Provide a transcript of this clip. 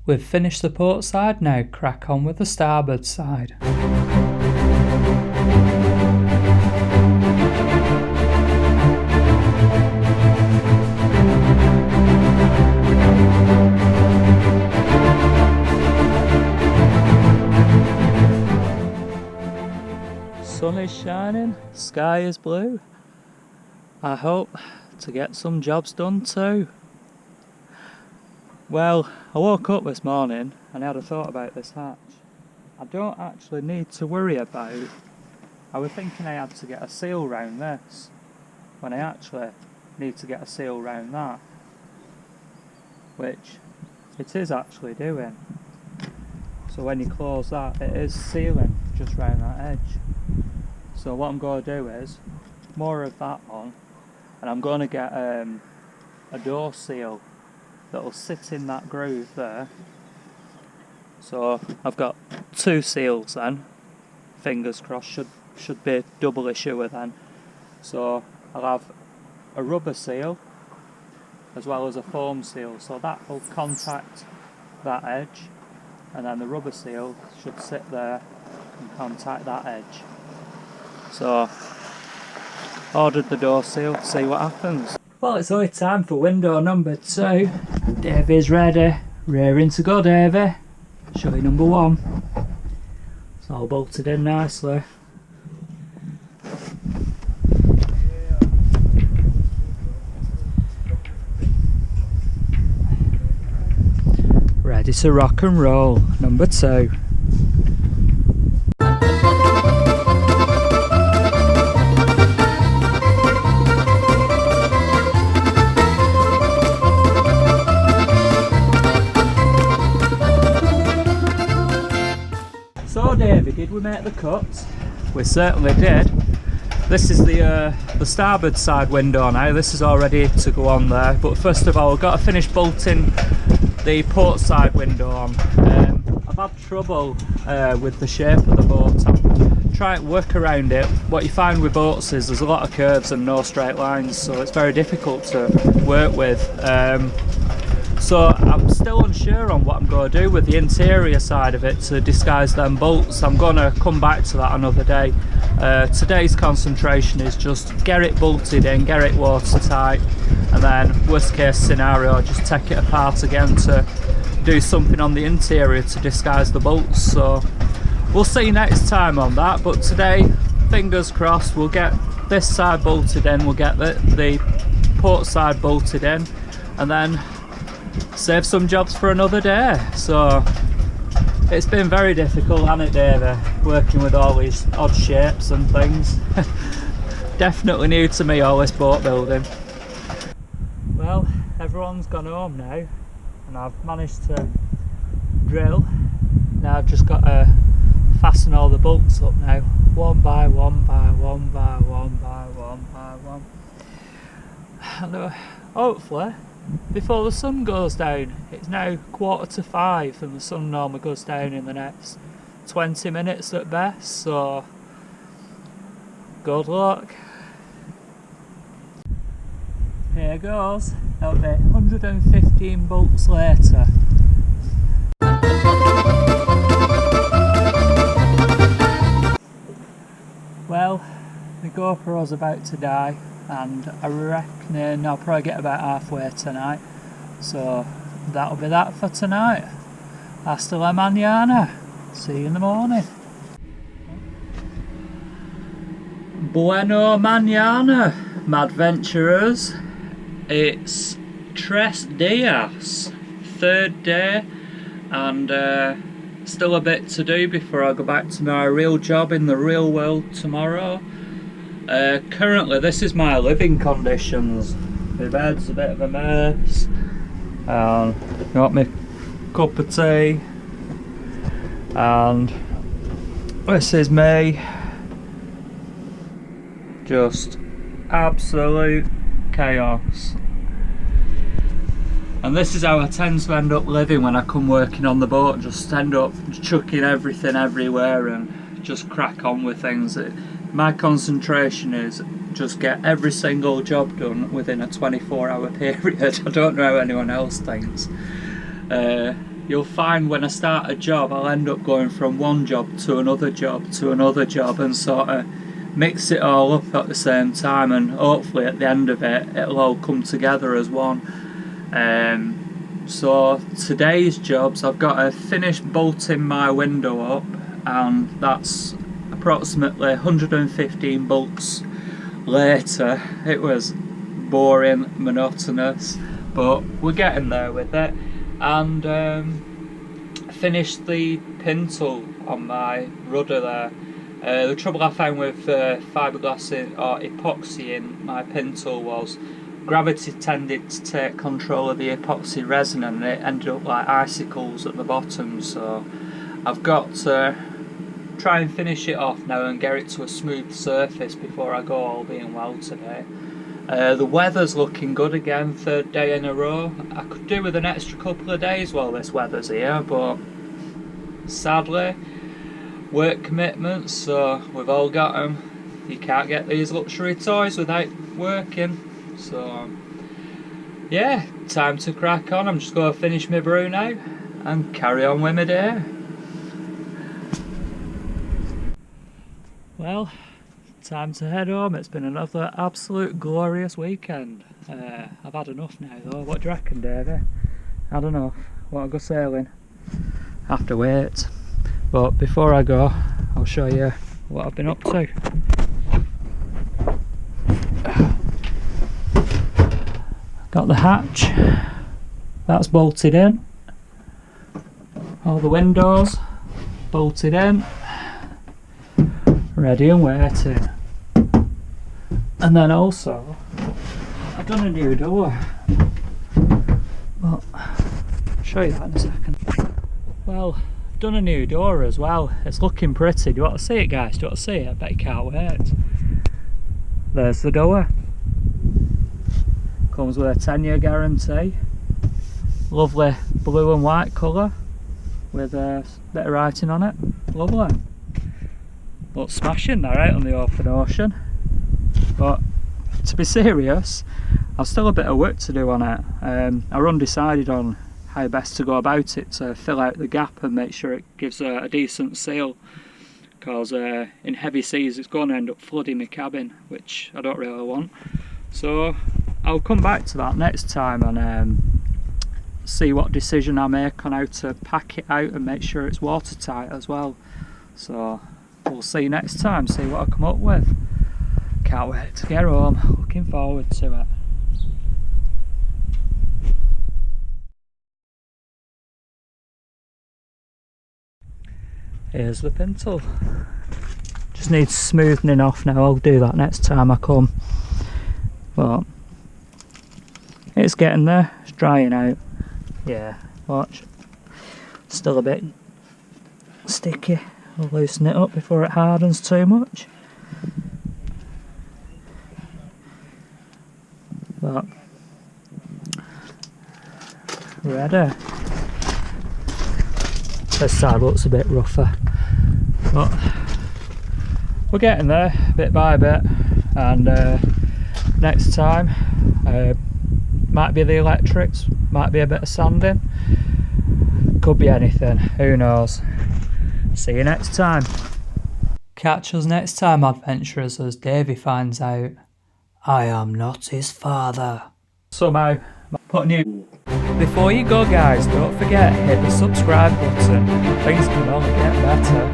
We've finished the port side, now crack on with the starboard side. Sun is shining, sky is blue. I hope to get some jobs done too. Well, I woke up this morning and I had a thought about this hatch. I don't actually need to worry about, I was thinking I had to get a seal round this, when I actually need to get a seal round that, which it is actually doing. So when you close that, it is sealing just round that edge. So what I'm going to do is more of that on, and I'm going to get a door seal that'll sit in that groove there. So I've got two seals then, fingers crossed, should be doubly sure then. So I'll have a rubber seal as well as a foam seal, so that will contact that edge, and then the rubber seal should sit there and contact that edge. So ordered the door seal to see what happens. Well, it's only time for window number 2. Davey's ready. Rearing to go, Davey. Show you number 1. It's all bolted in nicely. Ready to rock and roll. Number 2. So Davey, did we make the cut? We certainly did. This is the starboard side window now. This is all ready to go on there, but first of all we've got to finish bolting the port side window on. I've had trouble with the shape of the boat. I'm trying to work around it. What you find with boats is there's a lot of curves and no straight lines, so it's very difficult to work with. So I'm still unsure on what I'm going to do with the interior side of it to disguise them bolts. I'm going to come back to that another day. Today's concentration is just get it bolted in, get it watertight, and then worst case scenario just take it apart again to do something on the interior to disguise the bolts. So we'll see next time on that, but today, fingers crossed, we'll get this side bolted in, we'll get the port side bolted in, and then save some jobs for another day. So it's been very difficult, hasn't it, Davey, working with all these odd shapes and things. Definitely new to me, all this boat building. Well, everyone's gone home now and I've managed to drill. Now I've just got to fasten all the bolts up now, one by one by one by one by one by one, and hopefully before the sun goes down. It's now 4:45 and the sun normally goes down in the next 20 minutes at best, so good luck. Here goes. That'll be 115 bolts later. Well, the GoPro's about to die, and I reckon I'll probably get about halfway tonight, so that'll be that for tonight. Hasta la mañana. See you in the morning. Bueno mañana, Madventurers. It's Tres Dias, 3rd day, and still a bit to do before I go back to my real job in the real world tomorrow. Currently this is my living conditions. My bed's a bit of a mess, got my cup of tea, and this is me. Just absolute chaos. And this is how I tend to end up living when I come working on the boat. Just end up chucking everything everywhere and just crack on with things. My concentration is just get every single job done within a 24-hour period. I don't know how anyone else thinks. you'll find when I start a job I'll end up going from one job to another job to another job and sort of mix it all up at the same time, and hopefully at the end of it it'll all come together as one. So today's jobs, I've got to finish bolting my window up, and that's approximately 115 bolts later. It was boring, monotonous, but we're getting there with it. And finished the pintle on my rudder there. The trouble I found with fiberglass or epoxy in my pintle was gravity tended to take control of the epoxy resin, and it ended up like icicles at the bottom. So I've got to try and finish it off now and get it to a smooth surface before I go, all being well today. The weather's looking good again, third day in a row. I could do with an extra couple of days while this weather's here, but sadly work commitments, so we've all got them. You can't get these luxury toys without working. So yeah, time to crack on. I'm just going to finish my brew now and carry on with my day. Well, time to head home. It's been another absolute glorious weekend. I've had enough now though. What do you reckon, Davey? Had enough. Want to go sailing? Have to wait. But before I go, I'll show you what I've been up to. Got the hatch. That's bolted in. All the windows bolted in. Ready and waiting. And then also, I've done a new door. Well, I'll show you that in a second. Well, I've done a new door as well. It's looking pretty. Do you want to see it, guys? Do you want to see it? I bet you can't wait. There's the door. Comes with a 10-year guarantee. Lovely blue and white colour with a bit of writing on it. Lovely. Looks smashing there out on the open ocean. But to be serious, I've still a bit of work to do on it. I'm undecided on how best to go about it to fill out the gap and make sure it gives a decent seal, because in heavy seas it's going to end up flooding my cabin, which I don't really want. So I'll come back to that next time and see what decision I make on how to pack it out and make sure it's watertight as well. So we'll see next time, see what I come up with. Can't wait to get home, looking forward to it. Here's the pintle. Just needs smoothing off now. I'll do that next time I come. But it's getting there, it's drying out. Yeah, watch. Still a bit sticky. I'll loosen it up before it hardens too much. But ready. This side looks a bit rougher, but we're getting there bit by bit, and next time might be the electrics, might be a bit of sanding, could be anything, who knows. See you next time. Catch us next time, adventurers, as Davey finds out I am not his father. Somehow put new. Before you go, guys, don't forget, hit the subscribe button. Things can only get better.